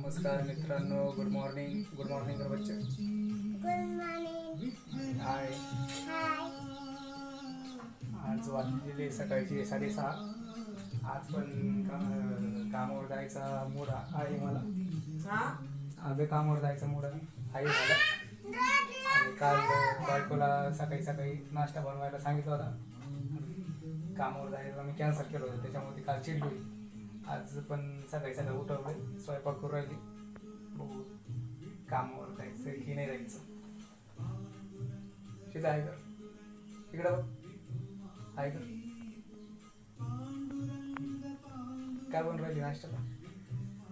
नमस्कार मित्रांनो, good morning कर बच्चे. Good morning. हाय. हाय. आज वाजलेले सकाळचे 6:30. आज पण कामावर जायचा मूड आहे मला. आज कामावर जायचा मूड आहे मला. आणि काल बायकोला सकाळी नाश्ता बनवायला सांगितलं होता. कामावर जायला मी कॅन्सल केलं होतं, त्याच्यामुळे ती काल चिडली. आज पण सकाळी उठवले, स्वयंपाक करू राहिली. बघू कामावर जायचं की नाही जायचं. तिथं आहे का? इकडं बघ, आहे का? काय बनवून राहिली नाश्त्याला?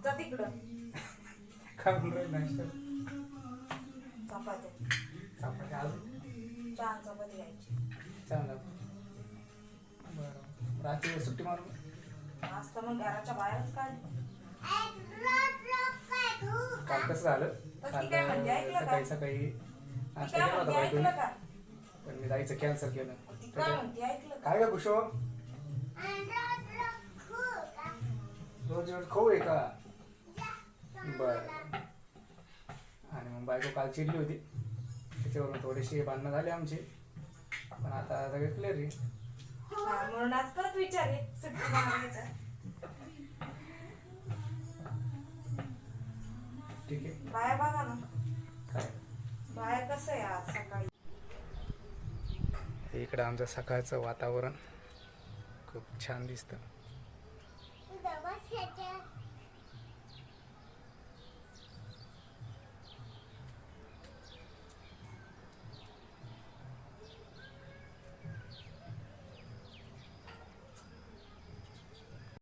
जा तिकडं. काय बनवून राहिली नाश्त्याला? चपात्या अजून छान चपाती घ्यायची. चांगलं. बरं, रात्री सुट्टी मारून आज तर मग घराच्या बाहेरच काढली. काल कसं झालं? ती काय म्हणते, ऐकलं का? सकाळी ती नाश्ता काय केला होता म्हणते, ऐकलं बायकोने, का? पण मी जायचं कॅन्सल केलं. ती काय म्हणते, ऐकलं का? काय का कुशो? रोज खाऊ आहे का? बर. आणि मग बायको काल चिडली होती, त्याच्यावरून थोडेसे भांडणं झाले आमचे, पण आता सगळे क्लिअर आहे. हा, म्हणून आज परत विचारले सुट्टी मारायचं. ठीक आहे. बाहेर बघा ना, काय बाहेर कसं आहे आज सकाळी. इकडं आमचं सकाळचं वातावरण खूप छान दिसतं.